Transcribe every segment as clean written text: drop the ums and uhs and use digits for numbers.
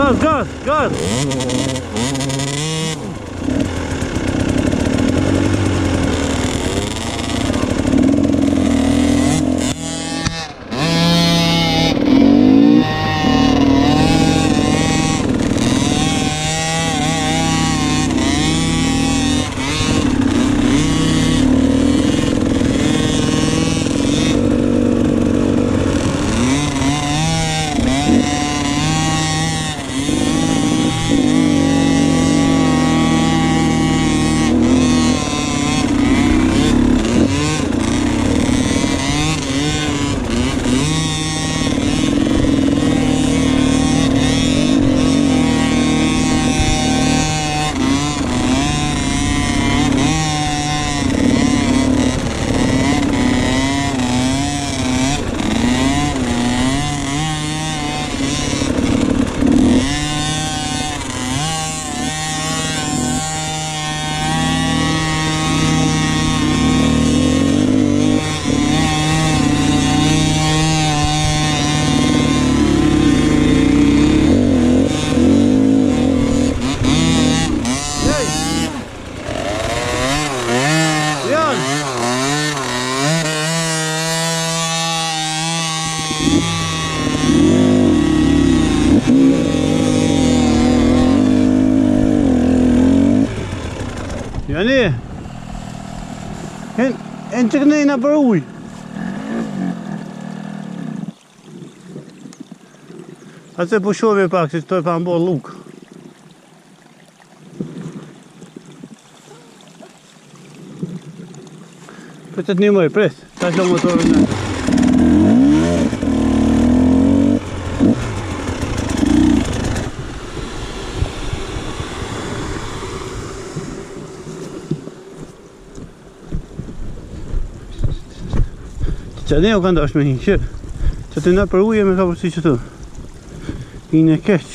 Gaz, gaz, gaz! Jani, en që kënejna për uj. Ase po shove pak, se qëtoj pa mbo luk. Për të të një mëj, pres, ta shlo motorën në. Që ne o ka ndash me hinë, që të nga për uje me ka përsi që të hinë e keq.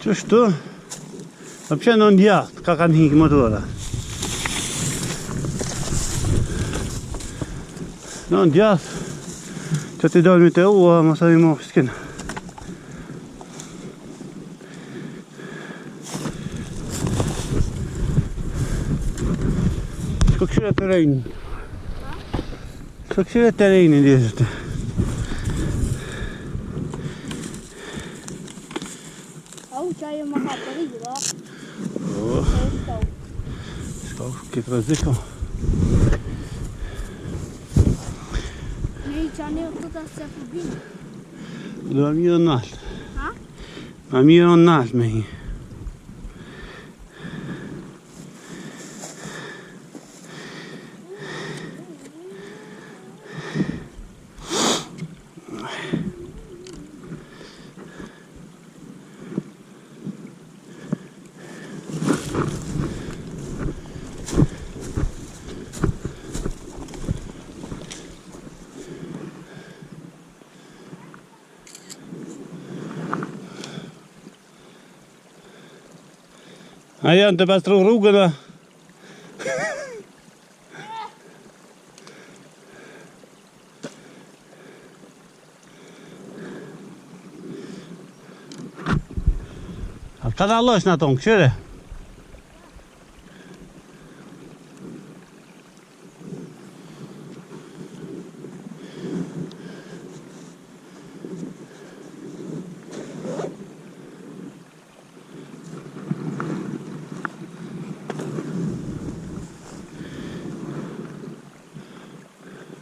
Ja, qështu? A pëse në ndjatë, ka kanë hikë motora. Në ndjatë, që t'i dalmi të ua, ma sa i ma pëskina. Shko këshire të rejnë. Shko këshire të rejnë i djesëte. Čaje ma ka të rigi, da? Shko, këtë rëziko. Ne i qane të të se përbinë. Do a mirë në nalë. Ha? A mirë në nalë me hi. A janë të pastru rrugën, a? A ka da losh në tonë, këshire?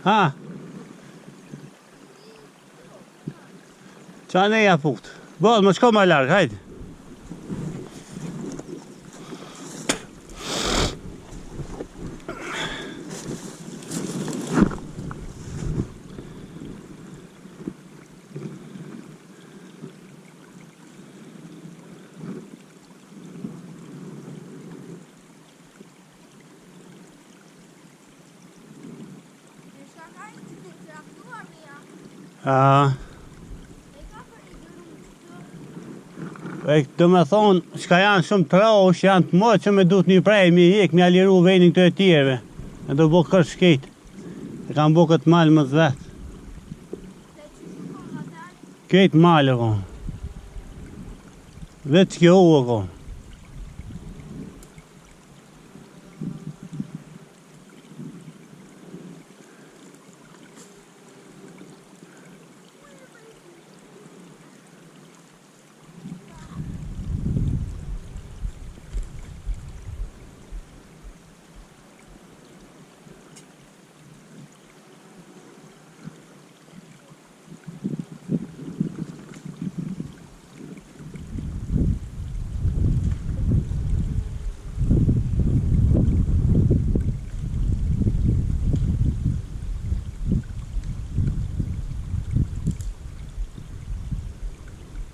Ha? Qa ne ja fukt? Bod, më shko ma largë, hajde. Do me thonë, çka janë shumë të rosh, janë të motë që me duhet një prej, mi ik, mi aliru venin këto e tjereve. E do bo kërë shkejt. E kam bo këtë malë më të vetë. Këtë malë, ko. Vetë që kjo u, ko.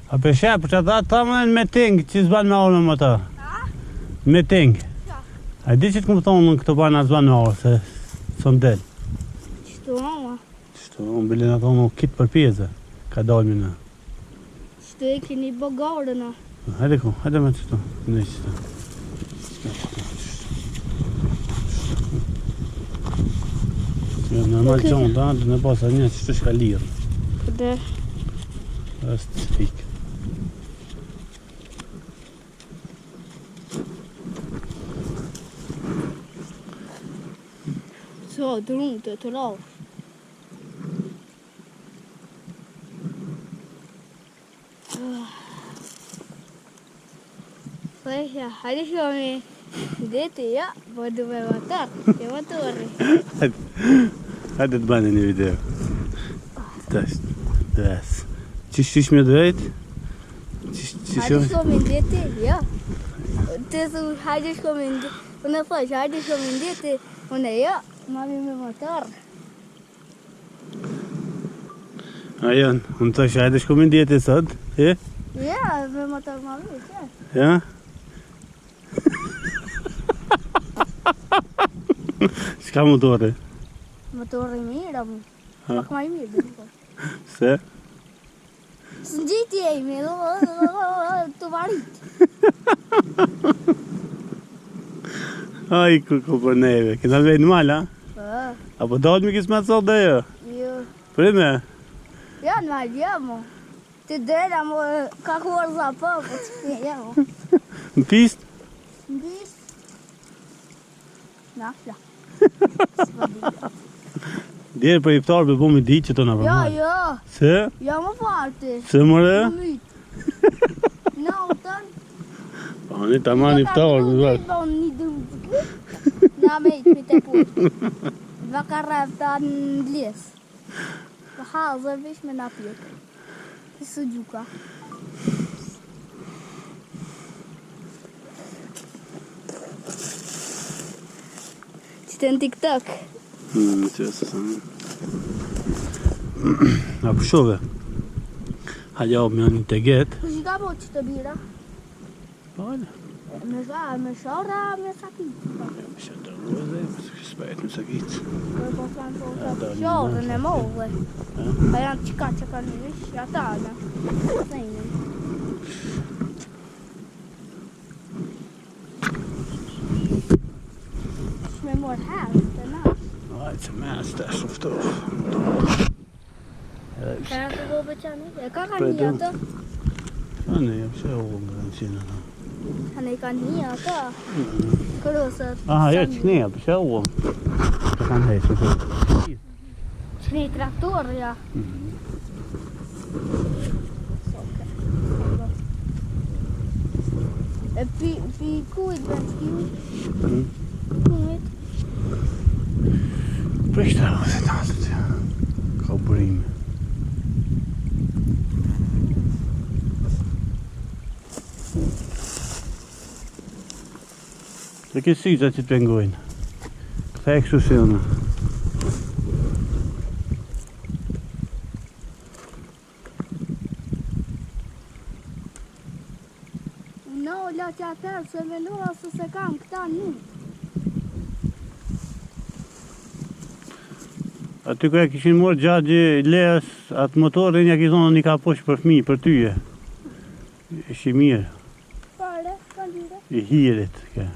A për shepë që ata ta mënë me tingë që zban me orë me motor. Me tingë. A di që të këmë thonë në këto bana zban me orë, se së ndel. Qëto ama? Qëto, unë bilin ato në kitë për pjeze, ka dalmi në. Qëto e keni bëgare në. Hajde ku, hajde me qëto, në qëto. Normal që unë da, dhe në pasa një që të shka lirë. Këte. Është fikë. So, drunë të lau. Ja, hajde shomi deti, ja, po du me motor, je motori. Hajde të bani një video. Tash, des. Qish me drejt? Hajde shomi deti, ja. Të thu, hajde shomi deti. Unë thash, hajde shomi deti. Unë ja, mami me motor. Ajan, unë thash, hajde shkomi deti sot, e? Ja, me motor mami, ja. Ja? Shka motore? Motori mirë, mu. Pak maj mirë, dhe. Se? Së në gjitë e ime, të varit. Ai, ku për neve, këna vejnë mal, a? Apo dalë mi kisë me të sot dhe jo? Jo. Prime? Ja, në mal, ja, mu. Të drejta, mu, ka kuar za po që të ja, mu. Në pist? Në pist? Në afla. Djerë për iftarë për bu mi ditë që të në Ja, përmaj. ja. Se? Ja, më parti. Se mëre? Në mytë. Në utën. Pa, një të ma një iftarë për bërë. Pa, unë një dëmë të këtë. Në mejtë për të pushtë. Dhe ka rëfta në lesë. Për hazër vish me në pjetë. Të së gjuka. Qëtë në TikTok. Që se sa një. A për shove. Halja o me një të getë. Kështë ka po që të bira? Pale. Me shora, me sakit. Me që të rrëze, me së kështë spajt me sakit. Po kanë po të shorën e move. Pa janë qika që kanë një vish, ata në. Sejnë. Shme morë herë, të nash. Aj, që mes të shuftof. Ka janë të gobe që anë? E ka kanë një ato? A ne, jam që u më në qenë në. Anë i kanë një ato? Kërësët. Aha, jo që kënja, për që u më. Që kanë hejtë, që të. Që një traktor, ja. E pi kujt dhe të kju? Kujt? Për ishte arë të talët, ja. Ka burime. Dhe kësë syza që të pengojnë. Këta e kështu si unë. No, la që atërë, se vendua se se kam këta një. Aty ku e kishin morë gjatë Leas, atë motorin ja ki thonë një ka poshtë për fëmijë, për tyje. Ishi mirë. Pare, kanë dyre. I hirit, ka.